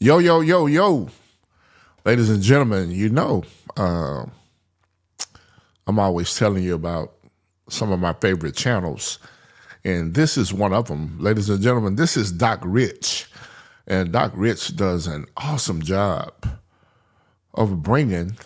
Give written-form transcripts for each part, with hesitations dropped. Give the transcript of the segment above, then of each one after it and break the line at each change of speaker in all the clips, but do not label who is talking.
Yo, yo, yo, yo. Ladies and gentlemen, I'm always telling you about some of my favorite channels, and this is one of them. Ladies and gentlemen, this is Doc Rich, and Doc Rich does an awesome job of bringing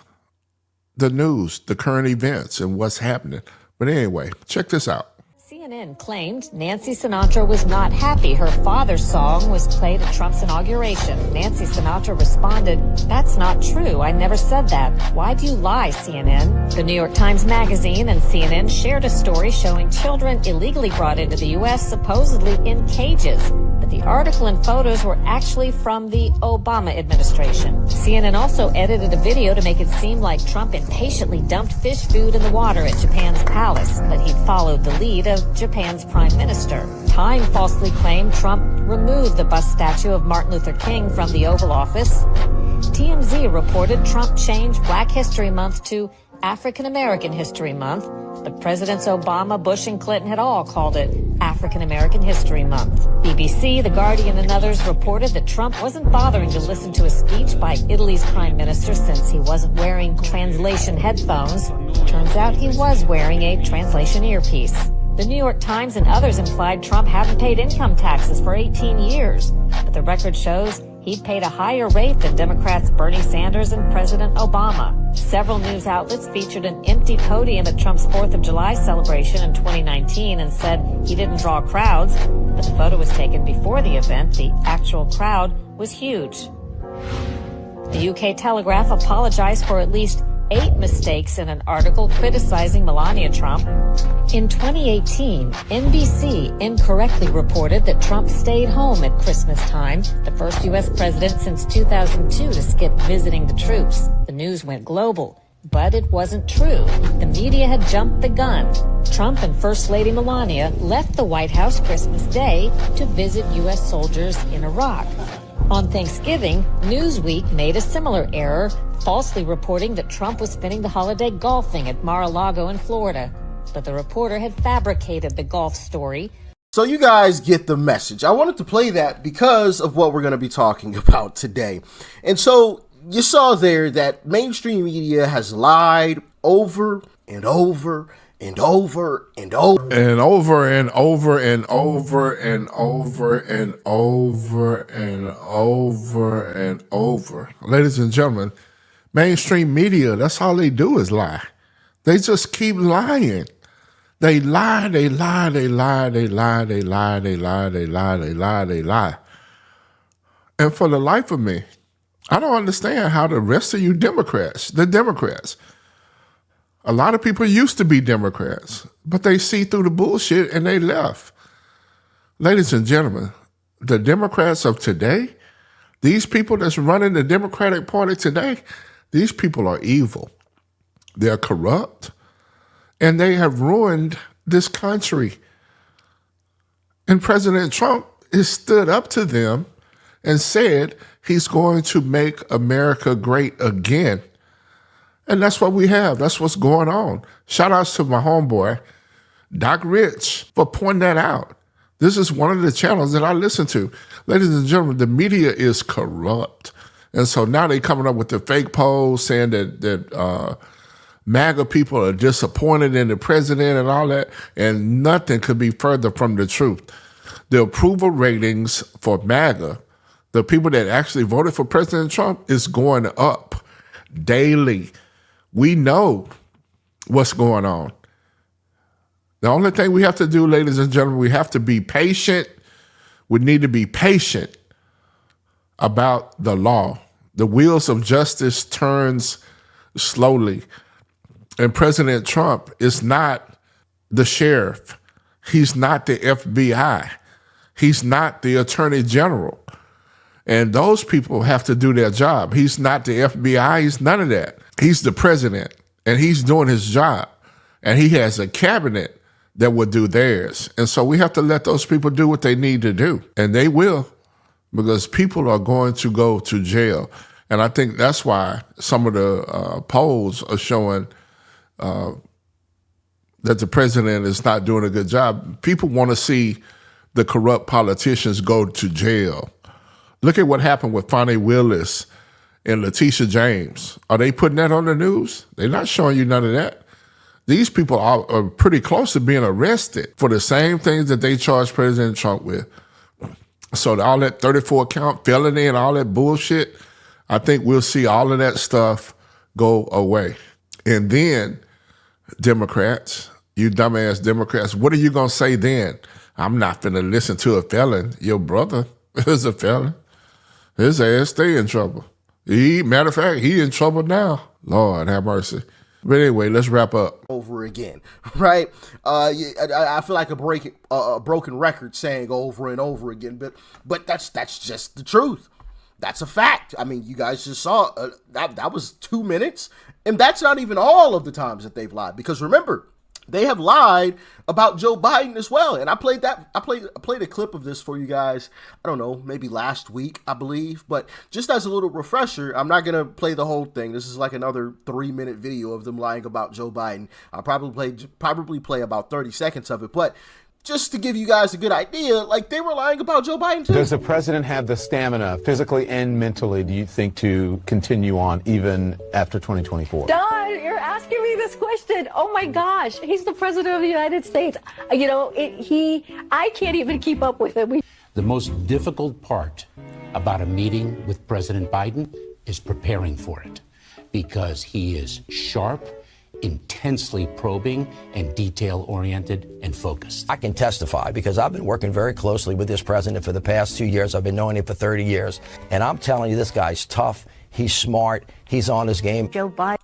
the news, the current events, and what's happening. But anyway, check this out.
CNN claimed Nancy Sinatra was not happy her father's song was played at Trump's inauguration. Nancy Sinatra responded, "That's not true. I never said that. Why do you lie, CNN?" The New York Times Magazine and CNN shared a story showing children illegally brought into the U.S. supposedly in cages. But the article and photos were actually from the Obama administration. CNN also edited a video to make it seem like Trump impatiently dumped fish food in the water at Japan's palace, but he'd followed the lead of Japan's prime minister. Time falsely claimed Trump removed the bust statue of Martin Luther King from the Oval Office. TMZ reported Trump changed Black History Month to African American History Month, but Presidents Obama, Bush, and Clinton had all called it African American History Month. BBC, The Guardian, and others reported that Trump wasn't bothering to listen to a speech by Italy's prime minister since he wasn't wearing translation headphones. Turns out he was wearing a translation earpiece. The New York Times and others implied Trump hadn't paid income taxes for 18 years, but the record shows he'd paid a higher rate than Democrats Bernie Sanders and President Obama. Several news outlets featured an empty podium at Trump's 4th of July celebration in 2019 and said he didn't draw crowds, but the photo was taken before the event. The actual crowd was huge. The UK Telegraph apologized for at least 8 mistakes in an article criticizing Melania Trump. In 2018, NBC incorrectly reported that Trump stayed home at Christmas time, the first U.S. president since 2002 to skip visiting the troops. The news went global, but it wasn't true. The media had jumped the gun. Trump and First Lady Melania left the White House Christmas Day to visit U.S. soldiers in Iraq. On Thanksgiving, Newsweek made a similar error, falsely reporting that Trump was spending the holiday golfing at Mar-a-Lago in Florida. But the reporter had fabricated the golf story.
So you guys get the message. I wanted to play that because of what we're going to be talking about today. And so you saw there that mainstream media has lied over and over and over and over
and over and over and over and over and over and over and over. Ladies and gentlemen, mainstream media, that's all they do is lie. They just keep lying. They lie, they lie, they lie, they lie, they lie, they lie, they lie, they lie, they lie. And for the life of me, I don't understand how the rest of you Democrats, a lot of people used to be Democrats, but they see through the bullshit and they left. Ladies and gentlemen, the Democrats of today, these people that's running the Democratic Party today, these people are evil. They're corrupt, and they have ruined this country. And President Trump has stood up to them and said he's going to make America great again. And that's what we have. That's what's going on. Shout outs to my homeboy, Doc Rich, for pointing that out. This is one of the channels that I listen to. Ladies and gentlemen, the media is corrupt. And so now they're coming up with the fake polls saying that MAGA people are disappointed in the president and all that, and nothing could be further from the truth. The approval ratings for MAGA, the people that actually voted for President Trump, is going up daily. We know what's going on. The only thing we have to do, ladies and gentlemen, we have to be patient. We need to be patient about the law. The wheels of justice turns slowly. And President Trump is not the sheriff. He's not the FBI. He's not the attorney general. And those people have to do their job. He's not the FBI. He's none of that. He's the president, and he's doing his job. And he has a cabinet that will do theirs. And so we have to let those people do what they need to do. And they will, because people are going to go to jail. And I think that's why some of the polls are showing that the president is not doing a good job. People want to see the corrupt politicians go to jail. Look at what happened with Fonnie Willis and Letitia James. Are they putting that on the news? They're not showing you none of that. These people are pretty close to being arrested for the same things that they charged President Trump with. So all that 34 count felony and all that bullshit, I think we'll see all of that stuff go away. And then Democrats, you dumbass Democrats, what are you going to say then? I'm not going to listen to a felon. Your brother is a felon. His ass stay in trouble. Matter of fact, he in trouble now. Lord have mercy. But anyway, let's wrap up.
Over again, right? I feel like a broken record saying over and over again, but that's just the truth. That's a fact. I mean, you guys just saw that was 2 minutes, and that's not even all of the times that they've lied. Because remember, they have lied about Joe Biden as well. And I played a clip of this for you guys, I don't know, maybe last week, I believe. But just as a little refresher, I'm not going to play the whole thing. This is like another 3-minute video of them lying about Joe Biden. I'll probably play about 30 seconds of it. But just to give you guys a good idea, like, they were lying about Joe Biden too.
Does the president have the stamina, physically and mentally, do you think, to continue on even after 2024?
Don, you're asking me this question. Oh my gosh, he's the president of the United States. You know, I can't even keep up with him.
The most difficult part about a meeting with President Biden is preparing for it, because he is sharp, intensely probing, and detail-oriented and focused.
I can testify because I've been working very closely with this president for the past 2 years. I've been knowing him for 30 years. And I'm telling you, this guy's tough. He's smart. He's on his game.
Joe Biden.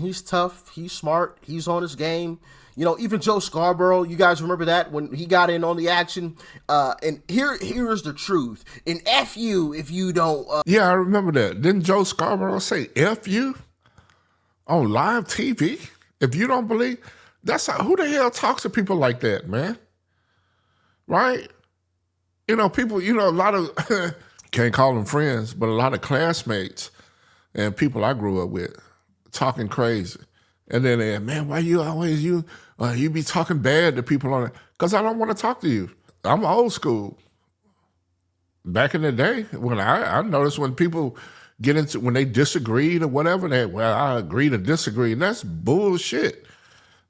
He's tough. He's smart. He's on his game. You know, even Joe Scarborough, you guys remember that when he got in on the action? And here's the truth. And F you if you don't.
Yeah, I remember that. Didn't Joe Scarborough say F you on live TV? If you don't believe, who the hell talks to people like that, man? Right? You know, people, a lot of, can't call them friends, but a lot of classmates and people I grew up with talking crazy. And then they, man, why you always, you be talking bad to people on it? Because I don't want to talk to you. I'm old school. Back in the day, when I noticed when people get into, when they disagreed or whatever, I agree to disagree. And that's bullshit.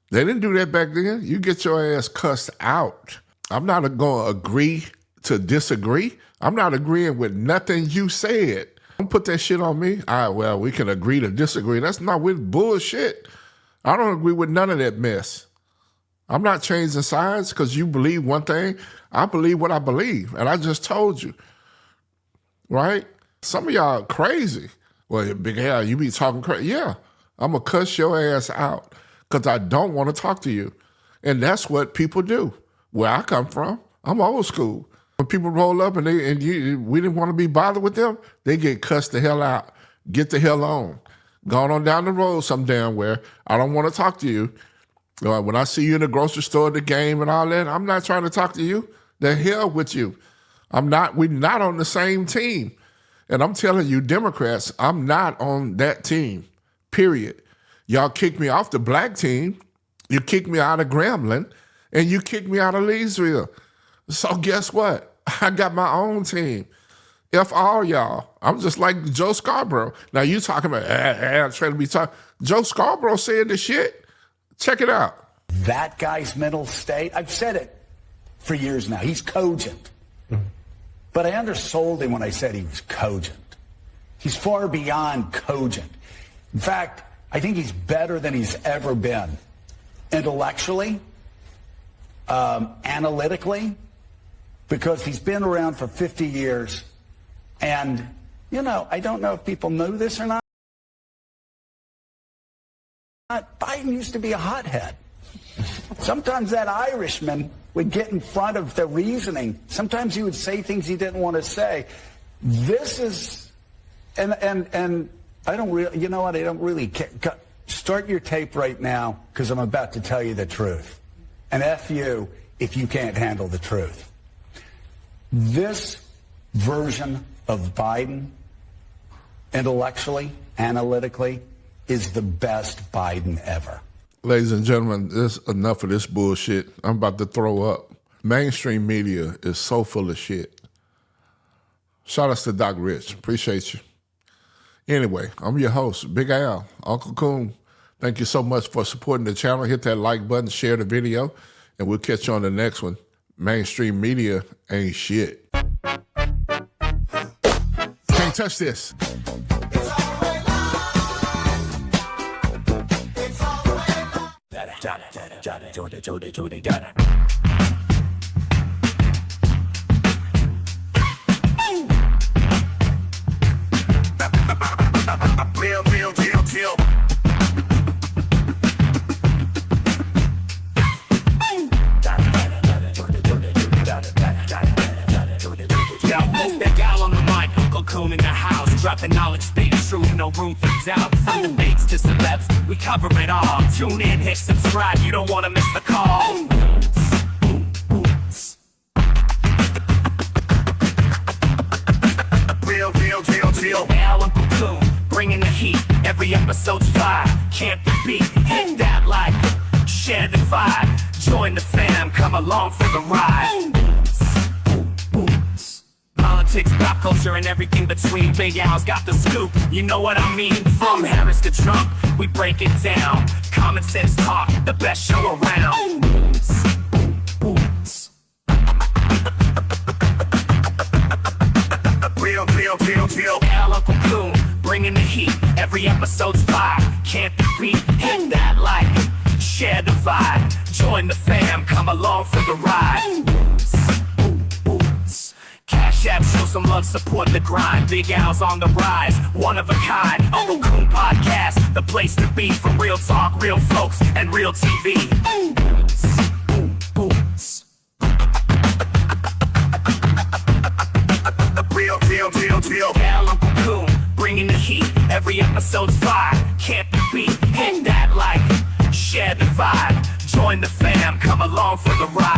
They didn't do that back then. You get your ass cussed out. I'm not going to agree to disagree. I'm not agreeing with nothing you said. Don't put that shit on me. We can agree to disagree. That's not with bullshit. I don't agree with none of that mess. I'm not changing sides because you believe one thing. I believe what I believe. And I just told you. Right? Some of y'all are crazy. Well, Big Al, you be talking crazy. Yeah, I'm going to cuss your ass out because I don't want to talk to you. And that's what people do. Where I come from, I'm old school. When people roll up and we didn't want to be bothered with them, they get cussed the hell out. Get the hell on. Going on down the road some damn where. I don't want to talk to you. When I see you in the grocery store, the game and all that, I'm not trying to talk to you. The hell with you. We're not on the same team. And I'm telling you, Democrats, I'm not on that team, period. Y'all kicked me off the black team. You kicked me out of Grambling, and you kicked me out of Leesville. So guess what? I got my own team. F all y'all. I'm just like Joe Scarborough. Now you talking about, trying to be talking. Joe Scarborough said the shit. Check it out.
That guy's mental state, I've said it for years now, he's cogent. But I undersold him when I said he was cogent. He's far beyond cogent. In fact, I think he's better than he's ever been. Intellectually, analytically, because he's been around for 50 years. And, I don't know if people know this or not. Biden used to be a hothead. Sometimes that Irishman would get in front of the reasoning. Sometimes he would say things he didn't want to say. This is, and I don't really, you know what, I don't really care. Start your tape right now, because I'm about to tell you the truth. And F you if you can't handle the truth. This version of Biden, intellectually, analytically, is the best Biden ever.
Ladies and gentlemen, this enough of this bullshit. I'm about to throw up. Mainstream media is so full of shit. Shout outs to Doc Rich. Appreciate you. Anyway, I'm your host, Big Al, Uncle Coon. Thank you so much for supporting the channel. Hit that like button, share the video, and we'll catch you on the next one. Mainstream media ain't shit. Can't touch this.
Real deal. That gal on the mic, UncleCoon in the house, dropping knowledge, speak truth, no room for doubt. From debates to celebs, we cover it all. Tune in, hit subscribe, you don't wanna miss the call. Real deal. Al UncleCoon, bringing the heat. Every episode's fire, can't be beat. Hit that like, share the vibe. Join the fam, come along for the ride. Politics, pop culture, and everything between. Big Al's got the scoop, you know what I mean. From Harris to Trump, we break it down. Common sense talk, the best show around. Real Al UncleCoon, bringing the heat. Every episode's fire, can't be beat. Hit that like, share the vibe. Join the fam, come along for the ride. Cash App, show some love, support the grind. Big Al's on the rise, one of a kind. UncleCoon podcast, the place to be for real talk, real folks, and real TV. Real Al UncleCoon, bringing the heat. Every episode's fire, can't be beat. Hit that like, share the vibe. Join the fam, come along for the ride.